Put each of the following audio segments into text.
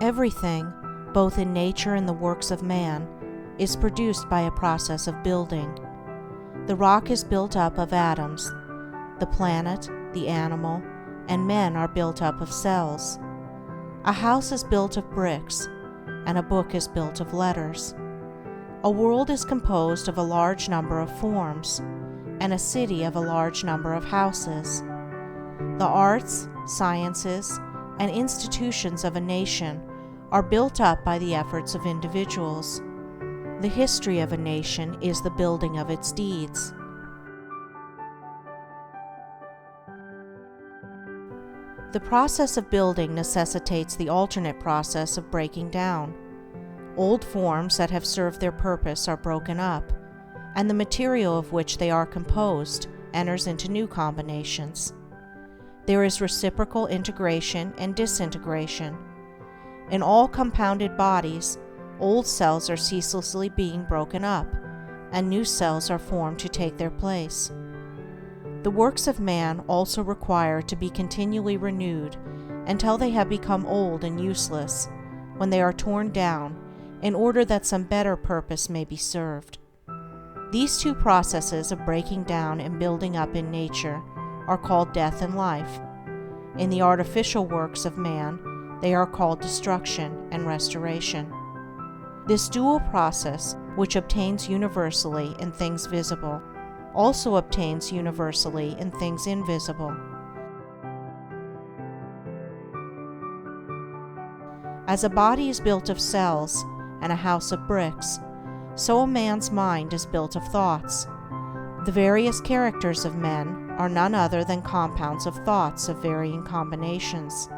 Everything, both in nature and the works of man, is produced by a process of building. The rock is built up of atoms. The planet, the animal, and men are built up of cells. A house is built of bricks, and a book is built of letters. A world is composed of a large number of forms, and a city of a large number of houses. The arts, sciences, and institutions of a nation are built up by the efforts of individuals. The history of a nation is the building of its deeds. The process of building necessitates the alternate process of breaking down. Old forms that have served their purpose are broken up, and the material of which they are composed enters into new combinations. There is reciprocal integration and disintegration. In all compounded bodies, old cells are ceaselessly being broken up, and new cells are formed to take their place. The works of man also require to be continually renewed until they have become old and useless, when they are torn down, in order that some better purpose may be served. These two processes of breaking down and building up in nature are called death and life. In the artificial works of man, they are called destruction and restoration. This dual process, which obtains universally in things visible, also obtains universally in things invisible. As a body is built of cells and a house of bricks, so a man's mind is built of thoughts. The various characters of men are none other than compounds of thoughts of varying combinations.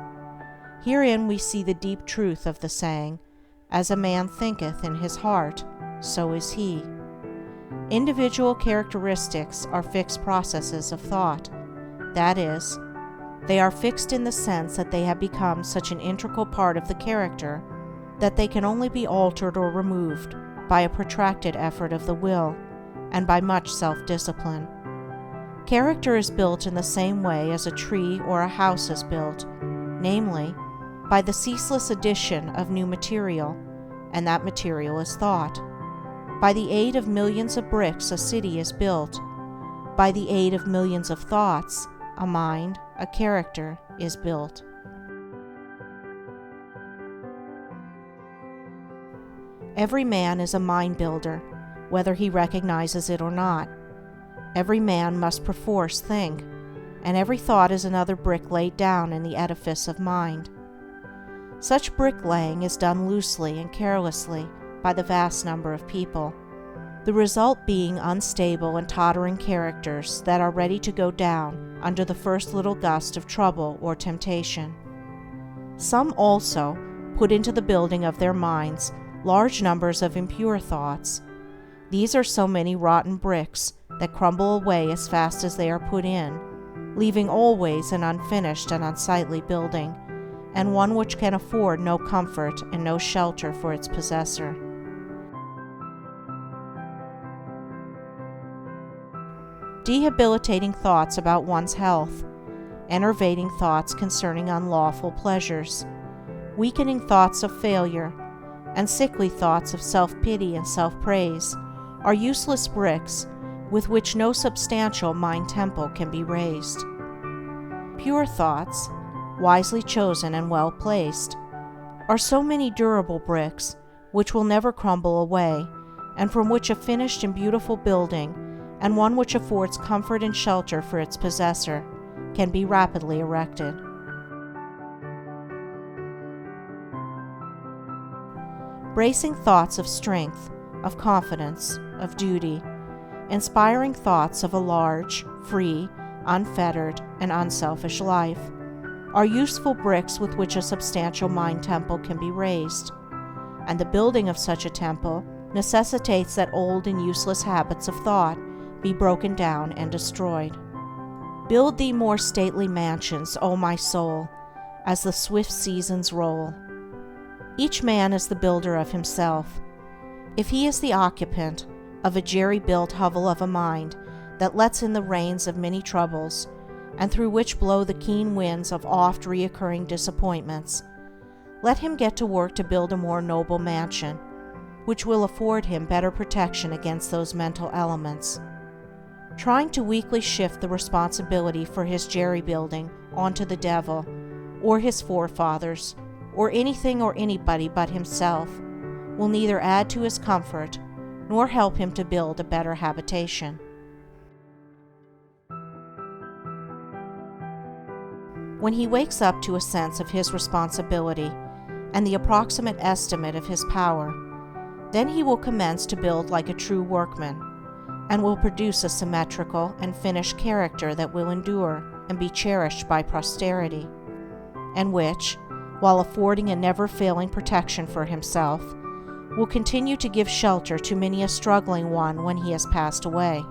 Herein we see the deep truth of the saying, "As a man thinketh in his heart, so is he." Individual characteristics are fixed processes of thought. That is, they are fixed in the sense that they have become such an integral part of the character that they can only be altered or removed by a protracted effort of the will and by much self-discipline. Character is built in the same way as a tree or a house is built, namely, by the ceaseless addition of new material, and that material is thought. By the aid of millions of bricks a city is built. By the aid of millions of thoughts, a mind, a character, is built. Every man is a mind builder, whether he recognizes it or not. Every man must perforce think, and every thought is another brick laid down in the edifice of mind. Such bricklaying is done loosely and carelessly by the vast number of people, the result being unstable and tottering characters that are ready to go down under the first little gust of trouble or temptation. Some also put into the building of their minds large numbers of impure thoughts. These are so many rotten bricks that crumble away as fast as they are put in, leaving always an unfinished and unsightly building, and one which can afford no comfort and no shelter for its possessor. Debilitating thoughts about one's health, enervating thoughts concerning unlawful pleasures, weakening thoughts of failure, and sickly thoughts of self-pity and self-praise are useless bricks with which no substantial mind temple can be raised. Pure thoughts, wisely chosen and well placed, are so many durable bricks which will never crumble away, and from which a finished and beautiful building, and one which affords comfort and shelter for its possessor, can be rapidly erected. Bracing thoughts of strength, of confidence, of duty, inspiring thoughts of a large, free, unfettered, and unselfish life, are useful bricks with which a substantial mind temple can be raised, and the building of such a temple necessitates that old and useless habits of thought be broken down and destroyed. Build thee more stately mansions, O my soul, as the swift seasons roll. Each man is the builder of himself. If he is the occupant of a jerry-built hovel of a mind that lets in the rains of many troubles, and through which blow the keen winds of oft reoccurring disappointments, let him get to work to build a more noble mansion, which will afford him better protection against those mental elements. Trying to weakly shift the responsibility for his jerry-building onto the devil, or his forefathers, or anything or anybody but himself, will neither add to his comfort nor help him to build a better habitation. When he wakes up to a sense of his responsibility and the approximate estimate of his power, then he will commence to build like a true workman, and will produce a symmetrical and finished character that will endure and be cherished by posterity, and which, while affording a never-failing protection for himself, will continue to give shelter to many a struggling one when he has passed away.